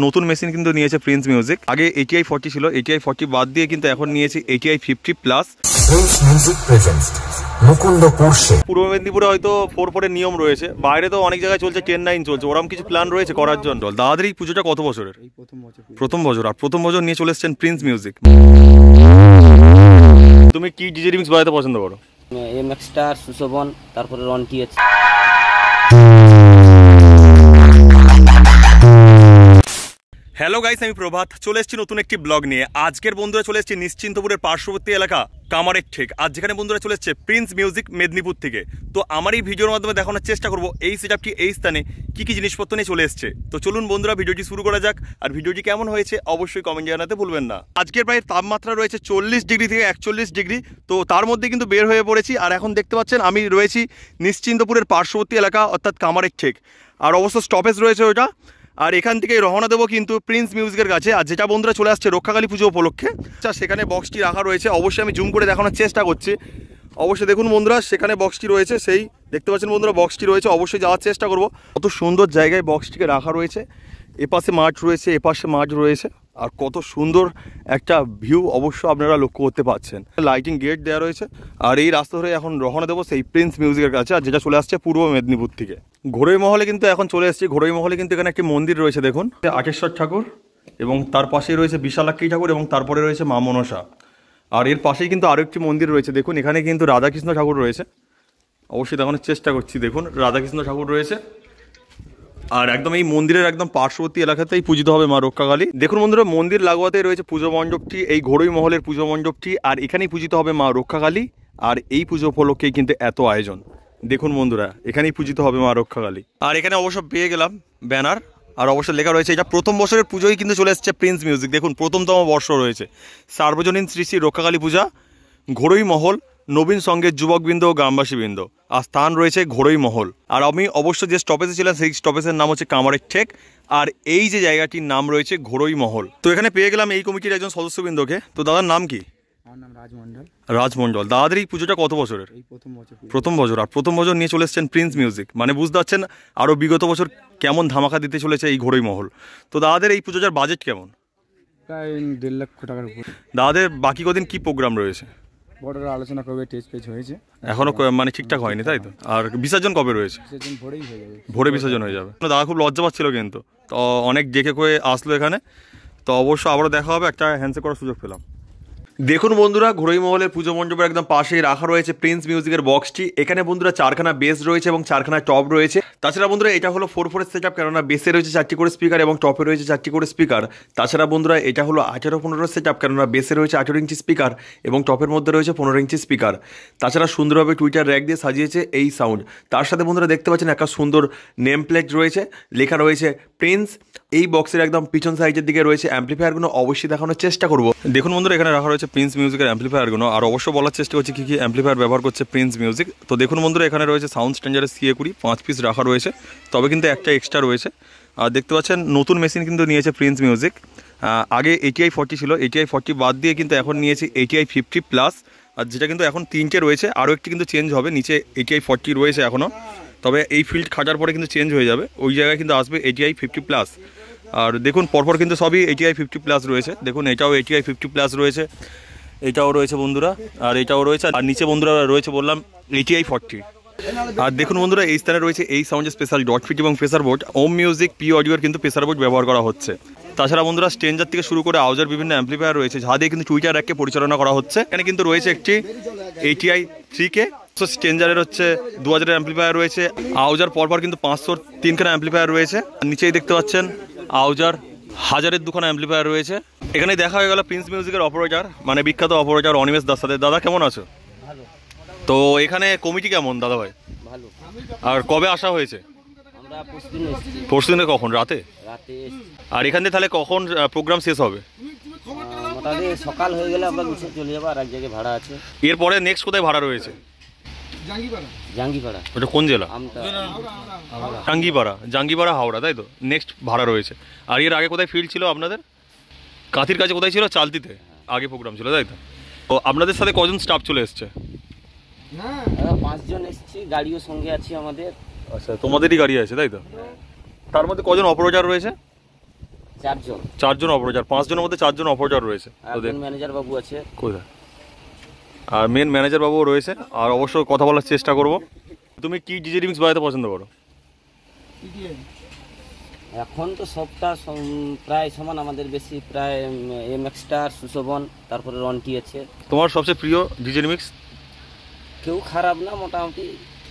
নতুন মেশিন কিন্তু নিয়েছে প্রিন্স মিউজিক। আগে ATI 40 ছিল, ATI 40 বাদ দিয়ে কিন্তু এখন নিয়েছে ATI 50+। পূর্ব মেদিনীপুরে হয়তো 4/4 নিয়ম রয়েছে, বাইরে তো অনেক জায়গায় চলছে 10/9 চলছে, ওরকম কিছু প্ল্যান রয়েছে করার জন্য। দাদাদের এই পুজোটা কত বছরের? প্রথম বছর। আর প্রথম বছর নিয়ে চলে এসেছেন প্রিন্স মিউজিক। তুমি কি ডিজে রিমিক্স বাজাতে পছন্দ করো? MX স্টার, সুশোভন, তারপরে রন্টি আছে। হ্যালো গাইস, আমি প্রভাত, চলে এসেছি নতুন একটি ব্লগ নিয়ে। আজকের বন্ধুরা চলে এসেছি নিশ্চিন্তপুরের পার্শ্ববর্তী এলাকা কামারের ঠেক। আজ যেখানে বন্ধুরা চলে এসেছে প্রিন্স মিউজিক মেদিনীপুর থেকে। তো আমার এই ভিডিওর মাধ্যমে দেখানোর চেষ্টা করবো এই সেটআপটি এই স্থানে কি কি জিনিসপত্র নিয়ে চলে এসেছে। তো চলুন বন্ধুরা ভিডিওটি শুরু করা যাক। আর ভিডিওটি কেমন হয়েছে অবশ্যই কমেন্ট জানাতে ভুলবেন না। আজকের প্রায় তাপমাত্রা রয়েছে 40 ডিগ্রি থেকে 41 ডিগ্রি। তো তার মধ্যে কিন্তু বের হয়ে পড়েছি। আর এখন দেখতে পাচ্ছেন আমি রয়েছি নিশ্চিন্তপুরের পার্শ্ববর্তী এলাকা অর্থাৎ কামারের ঠেক। আর অবশ্য স্টপেজ রয়েছে ওটা। আর এখান থেকে রওনা দেবো কিন্তু প্রিন্স মিউজিকের কাছে। আর যেটা বন্ধুরা চলে আসছে রক্ষাকালী পুজো উপলক্ষে, সেখানে বক্সটি রাখা রয়েছে। অবশ্যই আমি জুম করে দেখানোর চেষ্টা করছি। অবশ্যই দেখুন বন্ধুরা, সেখানে বক্সটি রয়েছে, সেই দেখতে পাচ্ছেন বন্ধুরা বক্সটি রয়েছে। অবশ্যই যাওয়ার চেষ্টা করব। কত সুন্দর জায়গায় বক্সটিকে রাখা রয়েছে। এপাশে মাঠ রয়েছে, এপাশে মাঠ রয়েছে, আর কত সুন্দর একটা ভিউ অবশ্য আপনারা লক্ষ্য করতে পাচ্ছেন। লাইটিং গেট দেওয়া রয়েছে। আর এই রাস্তা ধরে এখন রওনা দেবো সেই প্রিন্স মিউজিকের কাছে, আর যেটা চলে আসছে পূর্ব মেদিনীপুর থেকে। ঘোড়ই মহলে কিন্তু এখন চলে এসেছি। ঘোড়ই মহলে কিন্তু এখানে একটি মন্দির রয়েছে, দেখুন আটেশ্বর ঠাকুর, এবং তার পাশেই রয়েছে বিশালাক্ষী ঠাকুর, এবং তারপরে রয়েছে মা মনসা। আর এর পাশেই কিন্তু আরও একটি মন্দির রয়েছে, দেখুন এখানে কিন্তু রাধাকৃষ্ণ ঠাকুর রয়েছে। অবশ্যই দেখানোর চেষ্টা করছি, দেখুন রাধাকৃষ্ণ ঠাকুর রয়েছে। আর একদম এই মন্দিরের একদম পার্শ্ববর্তী এলাকাতেই পূজিত হবে মা রক্ষাকালী। দেখুন বন্ধুরা, মন্দির লাগোয়াতেই রয়েছে পুজো মণ্ডপটি, এই ঘোড়ই মহলের পুজো মণ্ডপটি। আর এখানেই পূজিত হবে মা রক্ষাকালী। আর এই পুজো উপলক্ষেই কিন্তু এত আয়োজন। দেখুন বন্ধুরা, এখানেই পূজিত হবে মা রক্ষাকালী। আর এখানে অবশ্য পেয়ে গেলাম ব্যানার, আর অবশ্য লেখা রয়েছে এটা প্রথম বছরের পুজোই কিন্তু চলে এসেছে প্রিন্স মিউজিক। দেখুন প্রথমতম বর্ষ রয়েছে সার্বজনীন শ্রী শ্রী রক্ষাকালী পূজা, ঘোড়ই মহল, নবীন সঙ্গের যুবকবৃন্দ ও গ্রামবাসীবৃন্দ। আর স্থান রয়েছে ঘোড়ই মহল। আর আমি অবশ্য যে স্টপেজে ছিলাম সেই স্টপেজের নাম হচ্ছে কামারের ঠেক। আর এই যে জায়গাটির নাম রয়েছে ঘোড়ই মহল। তো এখানে পেয়ে গেলাম এই কমিটির একজন সদস্যবৃন্দকে। তো দাদার নাম কি? আমার নাম রাজমন্ডল। রাজমন্ডল। দাদাদের এই পুজোটা কত বছরের? প্রথম বছর। আর প্রথম বছর নিয়ে চলে এসেছেন প্রিন্স মিউজিক, মানে বুঝতে পারছেন আরও বিগত বছর কেমন ধামাকা দিতে চলেছে এই ঘোড়ই মহল। তো দাদাদের এই পুজোটার বাজেট কেমন? প্রায় 1.5 লাখ টাকার উপর। দাদাদের বাকি কদিন কি প্রোগ্রাম রয়েছে? বড়রা আলোচনা করবে, টেজ পেজ হয়েছে, এখনো মানে ঠিকঠাক হয়নি, তাই তো? আর বিসর্জন কবে রয়েছে? বিসর্জন ভোরেই হয়ে যাবে। ভোরে বিসর্জন হয়ে যাবে। দাদা খুব লজ্জা পাচ্ছিল কিন্তু, তো অনেক ডেকে করে আসলো এখানে। তো অবশ্য আবারও দেখা হবে, একটা হ্যান্ডশেক করার সুযোগ পেলাম। দেখুন বন্ধুরা, ঘোড়ই মহলের পুজো মণ্ডপের একদম পাশেই রাখা রয়েছে প্রিন্স মিউজিকের বক্সটি। এখানে বন্ধুরা 4খানা বেস রয়েছে এবং 4খানা টপ রয়েছে। তাছাড়া বন্ধুরা এটা হলো 4/4 সেটআপ, কেননা বেসে রয়েছে 4টি করে স্পিকার এবং টপে রয়েছে 4টি করে স্পিকার। তাছাড়া বন্ধুরা এটা হলো 18/15 সেটআপ, কেননা বেসে রয়েছে 18 ইঞ্চি স্পিকার এবং টপের মধ্যে রয়েছে 15 ইঞ্চি স্পিকার। তাছাড়া সুন্দরভাবে টুইটার র্যাক দিয়ে সাজিয়েছে এই সাউন্ড। তার সাথে বন্ধুরা দেখতে পাচ্ছেন একটা সুন্দর নেম প্লেট রয়েছে, লেখা রয়েছে প্রিন্স। এই বক্সের একদম পিছন সাইডের দিকে রয়েছে অ্যাম্পলিফায়ারগুলো, অবশ্যই দেখানোর চেষ্টা করবো। দেখুন বন্ধুরা, এখানে রাখা রয়েছে প্রিন্স মিউজিকের অ্যাম্পলিফায়ারগুলো। আর অবশ্য বলার চেষ্টা করছি কী কী অ্যাম্পলিফায়ার ব্যবহার করছে প্রিন্স মিউজিক। তো দেখুন বন্ধুরা, এখানে রয়েছে সাউন্ড স্ট্যান্ডার্ডের CA20 5 পিস রাখা রয়েছে, তবে কিন্তু একটা এক্সট্রা রয়েছে। আর দেখতে পাচ্ছেন নতুন মেশিন কিন্তু নিয়েছে প্রিন্স মিউজিক। আগে ATI 40 ছিল, ATI 40 বাদ দিয়ে কিন্তু এখন নিয়েছে ATI 50+। আর যেটা কিন্তু এখন 3টে রয়েছে, আরও একটি কিন্তু চেঞ্জ হবে। নিচে ATI 40 রয়েছে এখনও, তবে এই ফিল্ড খাটার পরে কিন্তু চেঞ্জ হয়ে যাবে, ওই জায়গায় কিন্তু আসবে ATI 50+। আর দেখুন পরপর কিন্তু সবই ATI 50+ রয়েছে। দেখুন এটাও ATI 50+ রয়েছে, এটাও রয়েছে বন্ধুরা, আর এটাও রয়েছে। আর নিচে বন্ধুরা রয়েছে বললাম ATI 40। আর দেখুন বন্ধুরা, এই স্থানে রয়েছে এই সাউন্ডের স্পেশাল ডট ফিট এবং প্রেসার বোর্ড। ওম মিউজিক পি অডিওর কিন্তু প্রেসার বোর্ড ব্যবহার করা হচ্ছে। তাছাড়া বন্ধুরা স্ট্রেঞ্জার থেকে শুরু করে আউজার বিভিন্ন অ্যাম্পলিফায়ার রয়েছে, যা দিয়ে কিন্তু টুইটার র্যাককে পরিচালনা করা হচ্ছে। এখানে কিন্তু রয়েছে একটি ATI 3K। স্ট্রেঞ্জারের হচ্ছে 2000 অ্যাম্পলিফায়ার রয়েছে। আউজার পরপর কিন্তু 500 3খানা অ্যাম্পলিফায়ার রয়েছে। নিচেই দেখতে পাচ্ছেন আউজার 1000-এর 2খানা অ্যাম্পলিফায়ার রয়েছে। এখানে দেখা হয়ে গেল প্রিন্স মিউজিকের অপারেটর, মানে বিখ্যাত অপারেটর অনিমেষ দাস সাথে। দাদা কেমন আছো? তো এখানে কমিটি কেমন দাদা ভাই? ভালো। আর কবে আসা হয়েছে? আমরা পরশুদিন এসেছি। পরশুদিনে কখন? রাতে? রাতে এসেছি। আর এখান থেকে তাহলে কখন প্রোগ্রাম শেষ হবে? মোটামুটি সকাল হয়ে গেলে আমরা নিচে চলে যাবো, আর এক জায়গায় ভাড়া আছে। এরপরে নেক্সট কোথায় ভাড়া রয়েছে? জাঙ্গিপাড়া। ওটা কোন জেলা? জাঙ্গিপাড়া। জাঙ্গিপাড়া হাওড়া, তাই তো? নেক্সট ভাড়া রয়েছে। আর এর আগে কোথায় ফিল্ড ছিল আপনাদের? কাঁথির কাছে কোথায় ছিল? চালতিতে আগে প্রোগ্রাম ছিল, তাই তো? তো আপনাদের সাথে কজন স্টাফ চলে এসছে? 5 জন এসেছি, গাড়িও সঙ্গে আছে আমাদের। আচ্ছা, তোমাদেরই গাড়ি আছে, তাই তো? তার মধ্যে কজন অপারেটর রয়েছে? 4 জন। 4 জন অপারেটর, 5 জনের মধ্যে 4 জন অপারেটর রয়েছে। তো একজন ম্যানেজার বাবু আছে। কোথায়? আর মেন ম্যানেজার বাবুও রয়েছে। আর অবশ্যই কথা বলার চেষ্টা করব। তুমি কি ডিজে রিমিক্স বাজাতে পছন্দ করো? এখন তো সবটা প্রায় সমান, আমাদের বেশি প্রায় MX স্টার, সুশোভন, তারপরে রন্টি আছে। তোমার সবচেয়ে প্রিয় ডিজে রিমিক্স? কেউ খারাপ না, মোটামুটি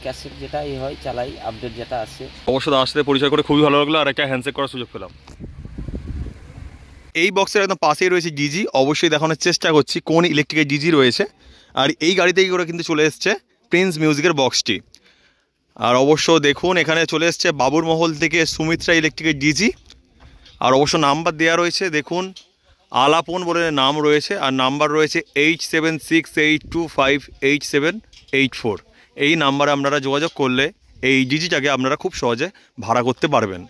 ক্যাসেট যেটাই হয় চালাই, আপডেট যেটা আসে। অবশ্যই তার সাথে পরিচয় করে খুবই ভালো লাগলো, আর একটা হ্যান্ডশেক করার সুযোগ পেলাম। এই বক্সের একদম পাশেই রয়েছে ডিজি। অবশ্যই দেখানোর চেষ্টা করছি কোন ইলেকট্রিকের ডিজি রয়েছে। আর এই গাড়িতেই করে কিন্তু চলে এসছে প্রিন্স মিউজিকের বক্সটি। আর অবশ্য দেখুন এখানে চলে এসছে বাবুর মহল থেকে সুমিত্রা ইলেকট্রিকের ডিজি। আর অবশ্য নাম্বার দেওয়া রয়েছে, দেখুন আলাপন বলে নাম রয়েছে, আর নাম্বার রয়েছে 8768258784। এই নাম্বারে আপনারা যোগাযোগ করলে এই ডিজিটাকে আপনারা খুব সহজে ভাড়া করতে পারবেন।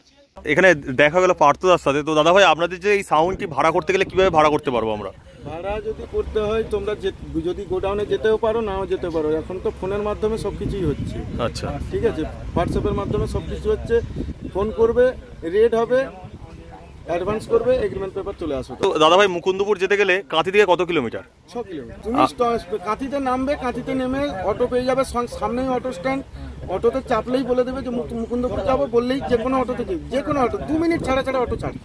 এখানে দেখা গেল পার্থদার সাথে। তো দাদা ভাই, আপনাদের যে এই সাউন্ডটি ভাড়া করতে গেলে কীভাবে ভাড়া করতে পারবো আমরা? ভাড়া যদি করতে হয় তোমরা যদি গোডাউনে যেতেও পারো, নাও যেতে পারো। এখন তো ফোনের মাধ্যমে সব কিছুই হচ্ছে। আচ্ছা, ঠিক আছে, হোয়াটসঅ্যাপের মাধ্যমে সব কিছু হচ্ছে। ফোন করবে, রেট হবে, অ্যাডভান্স করবে, এগ্রিমেন্ট পেপার চলে আসবে। তো দাদা ভাই, মুকুন্দপুর যেতে গেলে কাঁথি থেকে কত কিলোমিটার? 6 কিলোমিটার। তুমি কাঁথিতে নামবে, কাঁথিতে নেমে অটো পেয়ে যাবে, সামনেই অটো স্ট্যান্ড। অটোতে চাপলেই বলে দেবে যে মুকুন্দপুর যাবো, বললেই যে কোনো অটোতে যে কোনো অটো 2 মিনিট ছাড়া ছাড়া অটো ছাড়বে।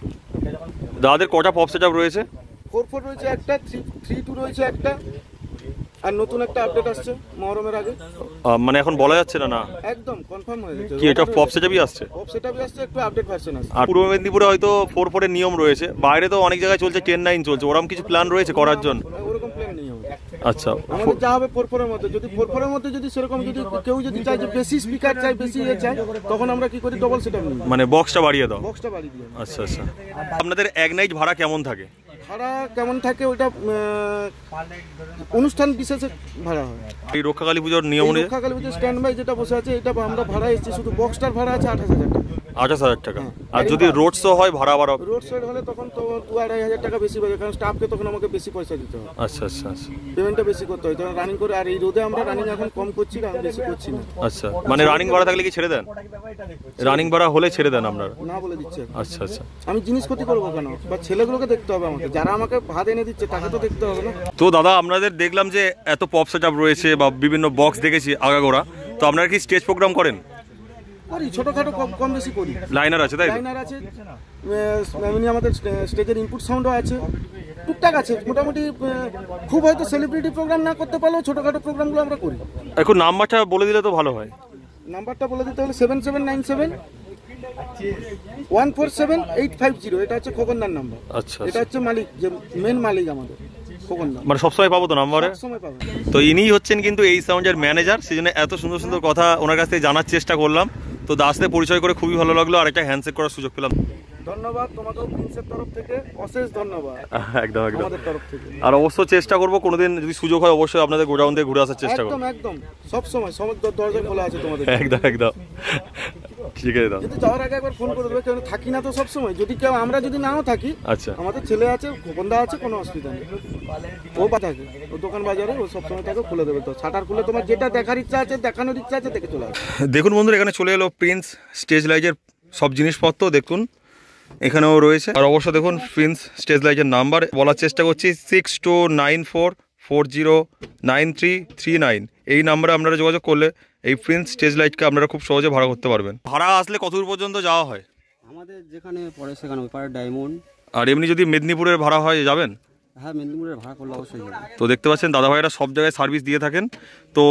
দাদাদের কটা পপ সেটআপ রয়েছে? 4 রয়েছে একটা, 3 রয়েছে একটা, আর নতুন একটা আপডেট আসছে মহরমের আগে। মানে এখন বলা যাচ্ছে না? না, একদম কনফার্ম হয়ে গেছে। কি এটা পপ সেটআপই আসছে? পপ সেটআপই আসছে, একটু আপডেট ভার্সন আসছে। আর পূর্ব মেদিনীপুরে হয়তো 4 এর নিয়ম রয়েছে, বাইরে তো অনেক জায়গায় চলছে 10-9 চলছে। ওরকম কিছু প্ল্যান রয়েছে করার জন্য? ওরকম প্ল্যান নেই আমাদের। আচ্ছা, আমাদের যা হবে 4 এর মধ্যে। যদি 4 এর মধ্যে যদি সেরকম যদি কেউ যদি চায় যে বেশি স্পিকার চাই, বেশি চাই, তখন আমরা কি করি, ডবল সেটআপ নিই, মানে বক্সটা বাড়িয়ে দাও। বক্সটা বাড়িয়ে দিই। আচ্ছা আচ্ছা। আপনাদের এক নাইট ভাড়া কেমন থাকে? ভাড়া কেমন থাকে ওটা অনুষ্ঠান বিশেষে ভাড়া হয়। এই রক্ষাকালী পুজোর নিয়ম অনুযায়ী রক্ষাকালী পুজোর স্ট্যান্ড বাই যেটা বসে আছে, এটা আমরা ভাড়া এসেছি, শুধু বক্সটার ভাড়া আছে 28,000 টাকা। 28,000 টাকা। আর যদি রোড শো হয় ভাড়া বাড়া? রোড সাইড হলে তখন তো 2-2.5 টাকা বেশি বাজে, কারণ স্টাফকে তখন আমাকে বেশি পয়সা দিতে হয়। আচ্ছা আচ্ছা আচ্ছা। পেমেন্টটা বেশি করতে হয়, তখন রানিং করে। আর এই রোদে আমরা রানিং এখন কম করছি, বেশি করছি না। আচ্ছা, মানে রানিং ভাড়া থাকলে কি ছেড়ে দেন? রানিং ভাড়া হলে ছেড়ে দেন আপনারা? না বলে দিচ্ছে। আচ্ছা আচ্ছা। আমি জিনিস ক্ষতি করবো কেন? বা ছেলেগুলোকে দেখতে হবে আমাকে, যারা আমাকে ভাত এনে দিচ্ছে তাকে তো দেখতে হবে না। তো দাদা, আপনাদের দেখলাম যে এত পপ সেটআপ রয়েছে বা বিভিন্ন বক্স দেখেছি আগাগোড়া। তো আপনারা কি স্টেজ প্রোগ্রাম করেন? করি, ছোটখাটো কম বেশি করি। লাইনার আছে তাই তো? লাইনার আছে, এমনি আমাদের স্টেজের ইনপুট সাউন্ডও আছে, টুকটাক আছে মোটামুটি। খুব হয়তো সেলিব্রিটি প্রোগ্রাম না করতে পারলেও ছোটখাটো প্রোগ্রামগুলো আমরা করি। এখন নাম্বারটা বলে দিলে তো ভালো হয়। নাম্বারটা বলে দিতে হলে 7797147850। এটা হচ্ছে খোকনদার নাম্বার। আচ্ছা, এটা হচ্ছে মালিক, যে মেন মালিক আমাদের খোকনদা। মানে সবসময় পাবো তো নাম্বারে? সময় পাবেন। তো ইনিই হচ্ছেন কিন্তু এই সাউন্ডের ম্যানেজার, সেজন্য এত সুন্দর সুন্দর কথা ওনার কাছ থেকে জানার চেষ্টা করলাম। তো দাস সাথে পরিচয় করে খুবই ভালো লাগলো, আর একটা হ্যান্ডশেক করার সুযোগ পেলাম। ধন্যবাদ তোমাকেও, প্রিন্সের তরফ থেকে অশেষ ধন্যবাদ। একদম একদম, আমাদের তরফ থেকে। আর অবশ্যই চেষ্টা করবো কোনোদিন যদি সুযোগ হয়, অবশ্যই আপনাদের গোডাউন থেকে ঘুরে আসার চেষ্টা করবো। একদম একদম, সব সময় সমস্ত দরজা খোলা আছে তোমাদের। একদম একদম, ঠিক আছে দাদা। কিন্তু যাওয়ার আগে একবার ফোন করে দেবে, কারণ থাকি না তো সব সময়। যদি কেউ আমরা যদি নাও থাকি, আচ্ছা, আমাদের ছেলে আছে, খোকনদা আছে, কোনো অসুবিধা নেই। ও বা থাকে, ও দোকান বাজারে, ও সবসময় থাকে, খুলে দেবে। তো শাটার খুলে তোমার যেটা দেখার ইচ্ছা আছে, দেখানোর ইচ্ছা আছে, দেখে চলে আসবে। দেখুন বন্ধুরা, এখানে চলে এলো প্রিন্স স্টেজ লাইটের সব জিনিসপত্র। দেখুন এখানেও রয়েছে। আর অবশ্য দেখুন প্রিন্স স্টেজ লাইটের নাম্বার বলার চেষ্টা করছি, 6294409339। এই নাম্বারে আপনারা যোগাযোগ করলে এই প্রিন্স স্টেজ লাইটকে আপনারা খুব সহজে ভাড়া করতে পারবেন। ভাড়া আসলে কত দূর পর্যন্ত যাওয়া হয়? আমাদের যেখানে পড়ে সেখানে ওই পারে ডায়মন্ড। আর এমনি যদি মেদিনীপুরের ভাড়া হয় যাবেন? হ্যাঁ, মেদিনীপুরের ভাড়া করলে অবশ্যই যাবে। তো দেখতে পাচ্ছেন দাদা ভাইরা সব জায়গায় সার্ভিস দিয়ে থাকেন। তো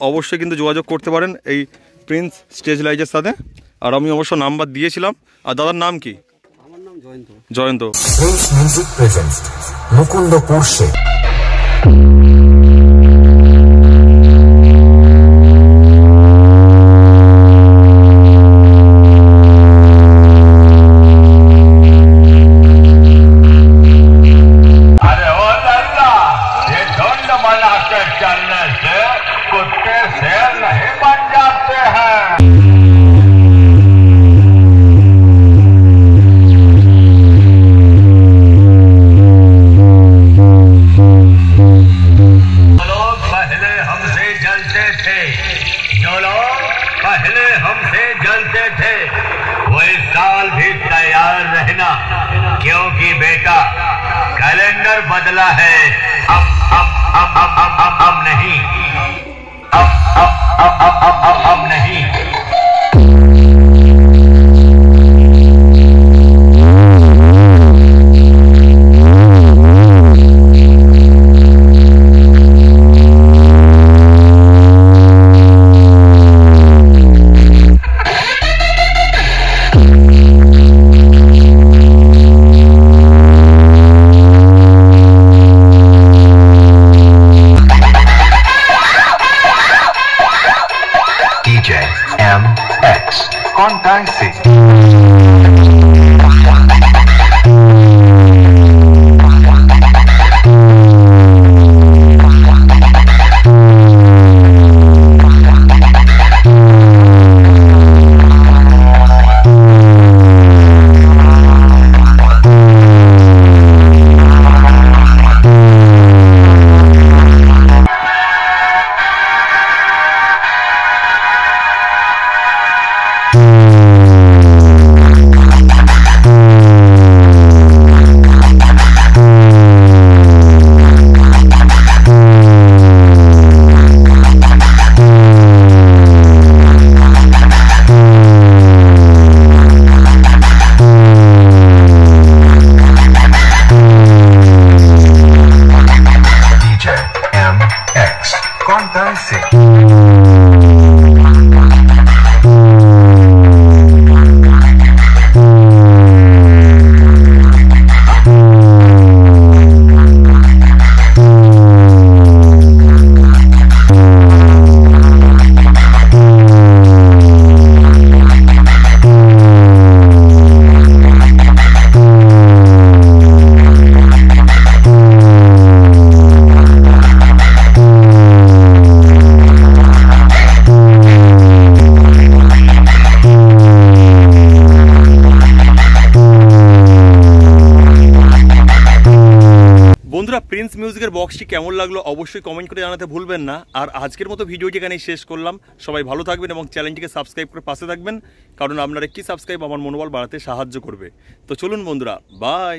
অবশ্যই কিন্তু যোগাযোগ করতে পারেন এই প্রিন্স স্টেজ লাইটের সাথে। আর আমি অবশ্য নাম্বার দিয়েছিলাম। আর দাদার নাম কি? আমার নাম Jayanta. Jayanta. Prince Music presents Mukundapur Se. अरे ओ लल्ला, ये झुंड बना के चलने से कुत्ते शेर नहीं बन जाते हैं। क्योंकि बेटा कैलेंडर बदला है। अब नहीं, अब नहीं। MX Contact বন্ধুরা প্রিন্স মিউজিকের বক্সটি কেমন লাগলো অবশ্যই কমেন্ট করে জানাতে ভুলবেন না। আর আজকের মতো ভিডিওটি এখানেই শেষ করলাম। সবাই ভালো থাকবেন এবং চ্যানেলটিকে সাবস্ক্রাইব করে পাশে থাকবেন, কারণ আপনার একটি সাবস্ক্রাইব আমার মনোবল বাড়াতে সাহায্য করবে। তো চলুন বন্ধুরা, বাই।